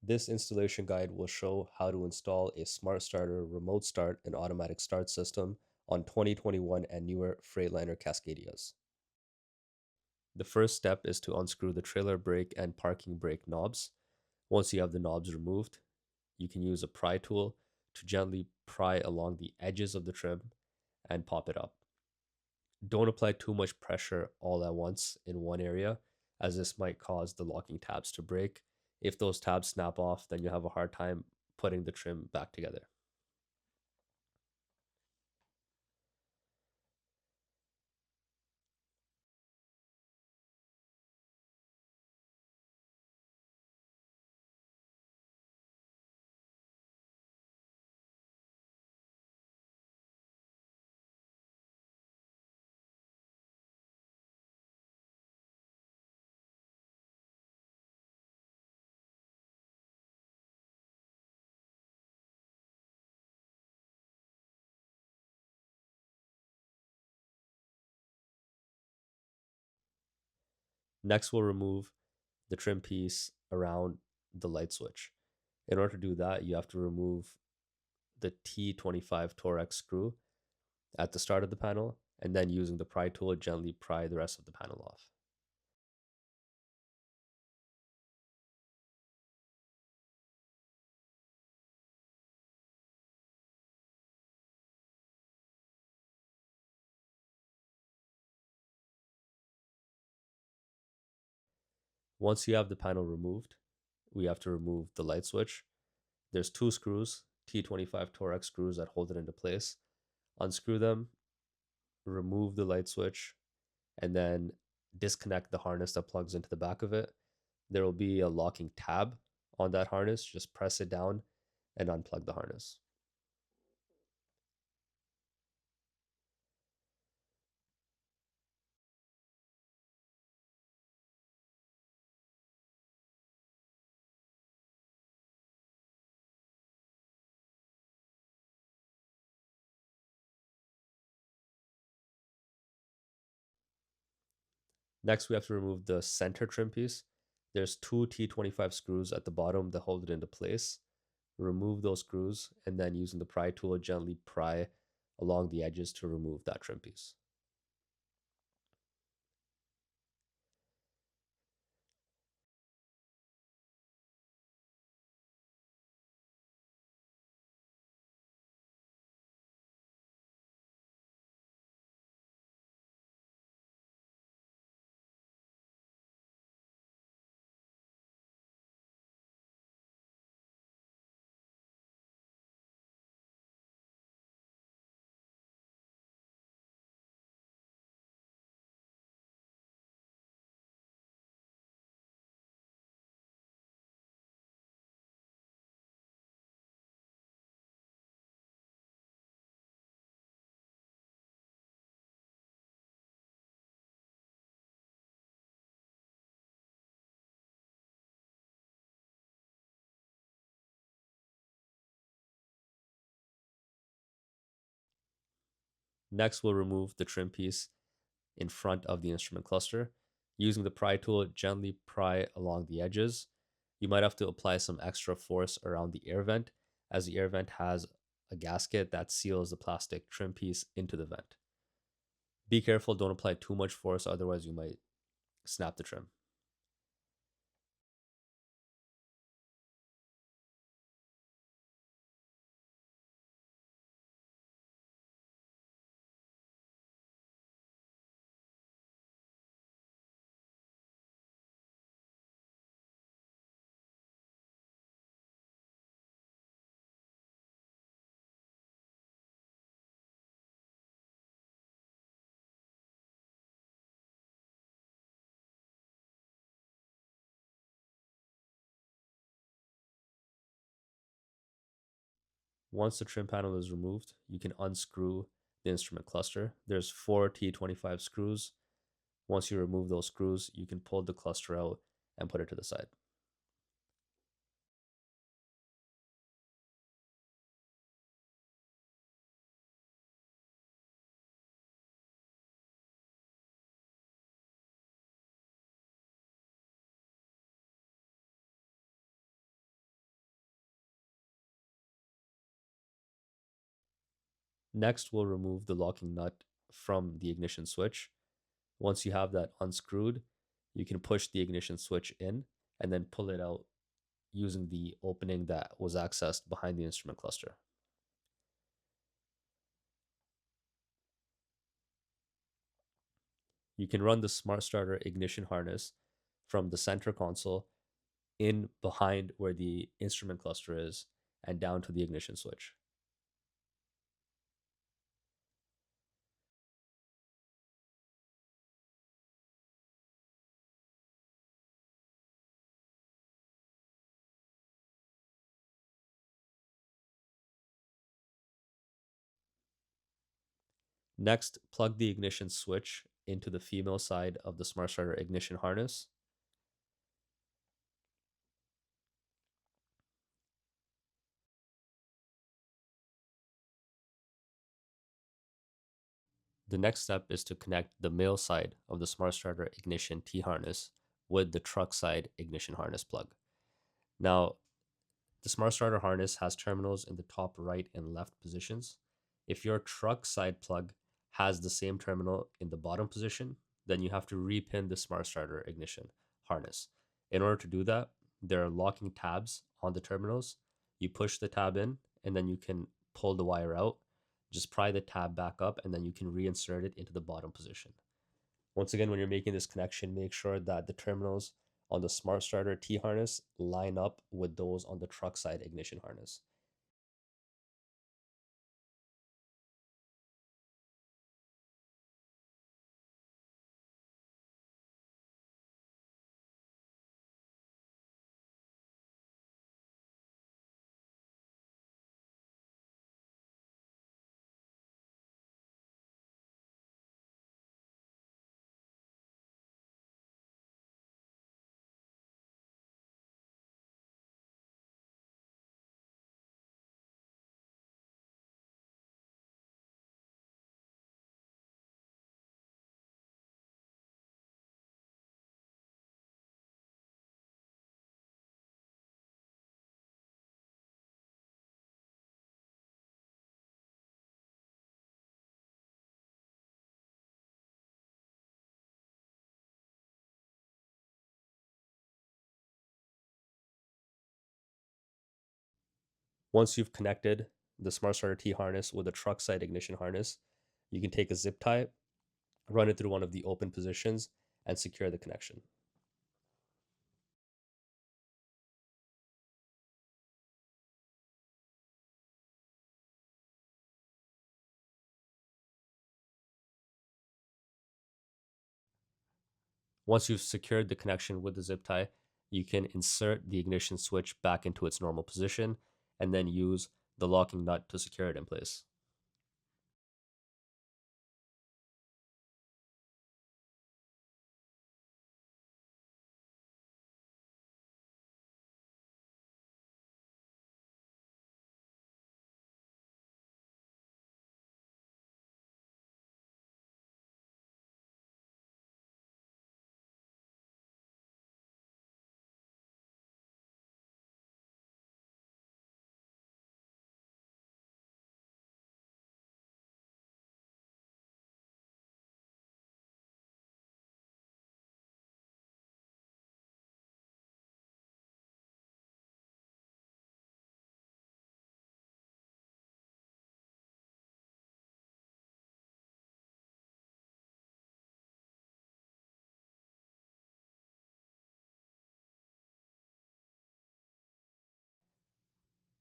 This installation guide will show how to install a smart starter, remote start, and automatic start system on 2021 and newer Freightliner Cascadias. The first step is to unscrew the trailer brake and parking brake knobs. Once you have the knobs removed, you can use a pry tool to gently pry along the edges of the trim and pop it up. Don't apply too much pressure all at once in one area, as this might cause the locking tabs to break. If those tabs snap off, then you have a hard time putting the trim back together. Next, we'll remove the trim piece around the light switch. In order to do that, you have to remove the T25 Torex screw at the start of the panel, and then using the pry tool, gently pry the rest of the panel off. Once you have the panel removed, we have to remove the light switch. There's two screws, T25 Torex screws that hold it into place. Unscrew them, remove the light switch, and then disconnect the harness that plugs into the back of it. There will be a locking tab on that harness. Just press it down and unplug the harness. Next, we have to remove the center trim piece. There's two T25 screws at the bottom that hold it into place. Remove those screws, and then using the pry tool, gently pry along the edges to remove that trim piece. Next, we'll remove the trim piece in front of the instrument cluster. Using the pry tool, gently pry along the edges. You might have to apply some extra force around the air vent, as the air vent has a gasket that seals the plastic trim piece into the vent. Be careful, don't apply too much force, otherwise you might snap the trim. Once the trim panel is removed, you can unscrew the instrument cluster. There's four T25 screws. Once you remove those screws, you can pull the cluster out and put it to the side. Next, we'll remove the locking nut from the ignition switch. Once you have that unscrewed, you can push the ignition switch in and then pull it out using the opening that was accessed behind the instrument cluster. You can run the Smart Starter ignition harness from the center console in behind where the instrument cluster is and down to the ignition switch. Next, plug the ignition switch into the female side of the Smart Starter ignition harness. The next step is to connect the male side of the Smart Starter ignition T harness with the truck side ignition harness plug. Now, the Smart Starter harness has terminals in the top right and left positions. If your truck side plug has the same terminal in the bottom position, then you have to repin the Smart Starter ignition harness. In order to do that, there are locking tabs on the terminals. You push the tab in, and then you can pull the wire out. Just pry the tab back up, and then you can reinsert it into the bottom position. Once again, when you're making this connection, make sure that the terminals on the Smart Starter T harness line up with those on the truck side ignition harness. Once you've connected the Smart Starter T harness with a truck side ignition harness, you can take a zip tie, run it through one of the open positions, and secure the connection. Once you've secured the connection with the zip tie, you can insert the ignition switch back into its normal position and then use the locking nut to secure it in place.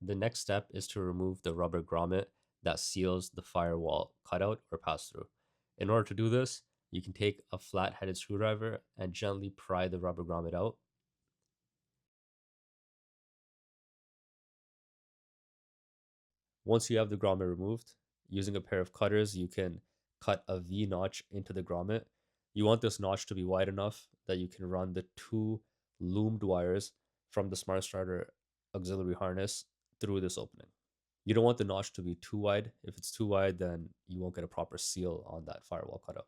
The next step is to remove the rubber grommet that seals the firewall cutout or pass through. In order to do this, you can take a flat headed screwdriver and gently pry the rubber grommet out. Once you have the grommet removed, using a pair of cutters, you can cut a V notch into the grommet. You want this notch to be wide enough that you can run the two loomed wires from the Smart Starter auxiliary harness through this opening. You don't want the notch to be too wide. If it's too wide, then you won't get a proper seal on that firewall cutout.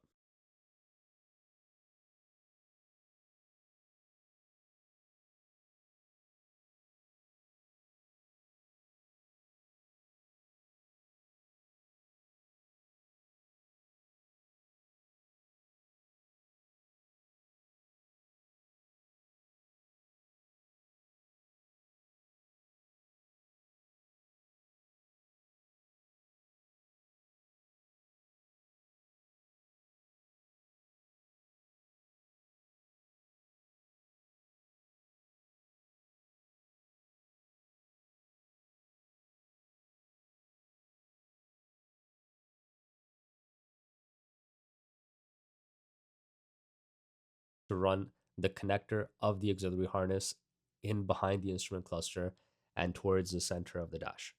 to run the connector of the auxiliary harness in behind the instrument cluster and towards the center of the dash.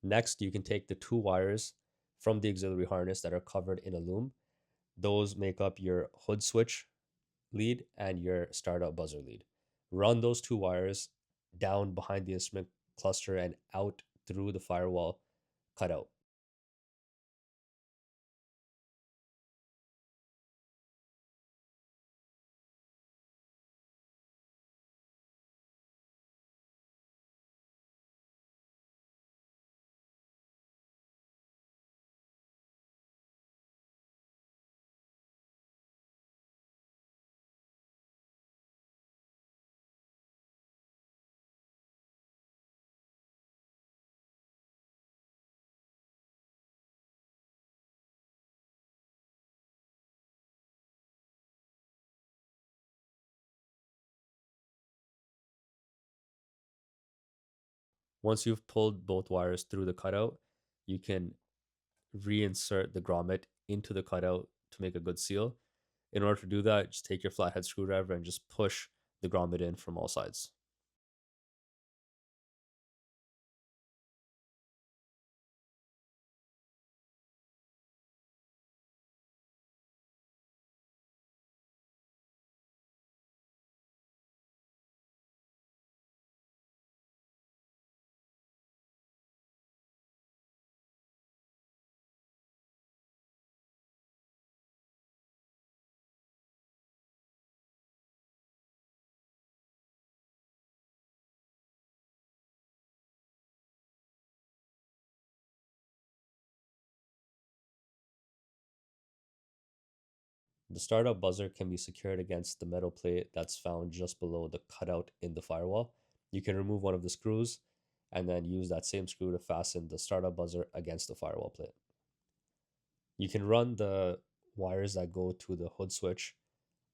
Next, you can take the two wires from the auxiliary harness that are covered in a loom. Those make up your hood switch lead and your startup buzzer lead. Run those two wires down behind the instrument cluster and out through the firewall cutout. Once you've pulled both wires through the cutout, you can reinsert the grommet into the cutout to make a good seal. In order to do that, just take your flathead screwdriver and just push the grommet in from all sides. The startup buzzer can be secured against the metal plate that's found just below the cutout in the firewall. You can remove one of the screws and then use that same screw to fasten the startup buzzer against the firewall plate. You can run the wires that go to the hood switch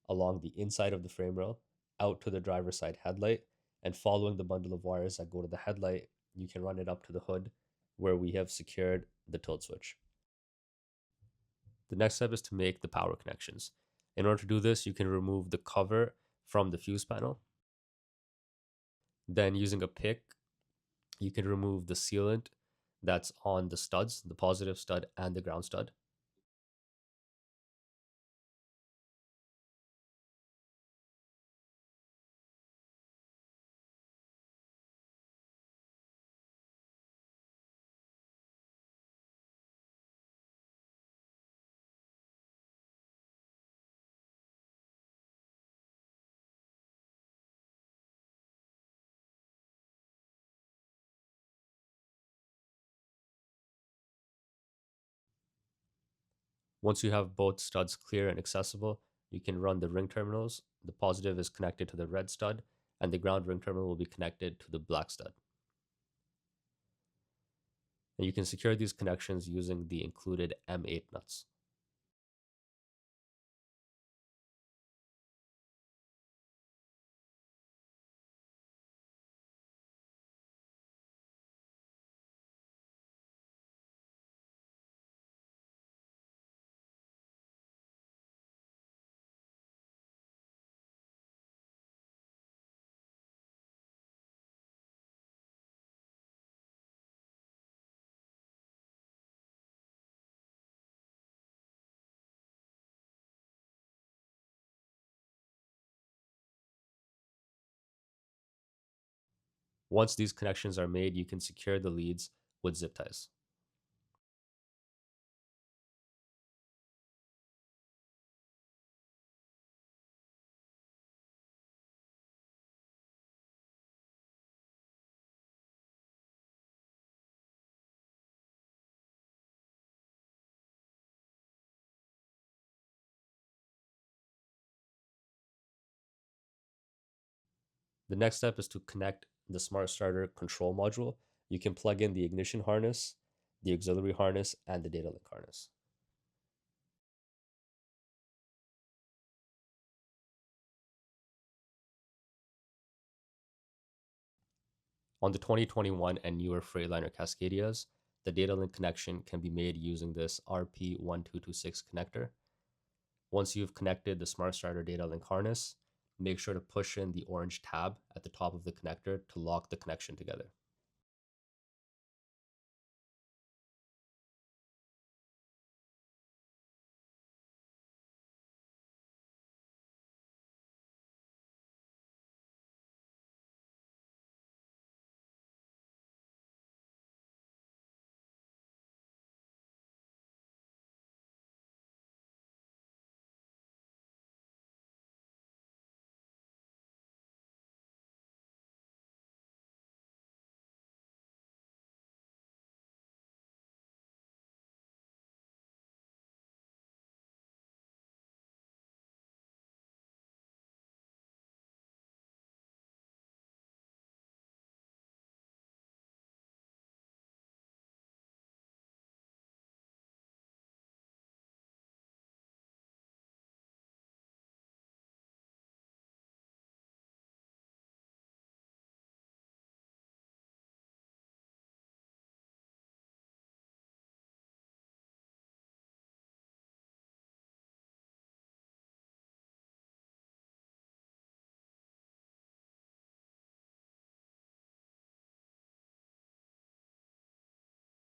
along the inside of the frame rail out to the driver's side headlight, and following the bundle of wires that go to the headlight, you can run it up to the hood where we have secured the tilt switch. The next step is to make the power connections. In order to do this, you can remove the cover from the fuse panel. Then using a pick, you can remove the sealant that's on the studs, the positive stud and the ground stud. Once you have both studs clear and accessible, you can run the ring terminals. The positive is connected to the red stud, and the ground ring terminal will be connected to the black stud. And you can secure these connections using the included M8 nuts. Once these connections are made, you can secure the leads with zip ties. The next step is to connect the Smart Starter control module. You can plug in the ignition harness, the auxiliary harness, and the data link harness. On the 2021 and newer Freightliner Cascadias, the data link connection can be made using this RP1226 connector. Once you've connected the Smart Starter data link harness, make sure to push in the orange tab at the top of the connector to lock the connection together.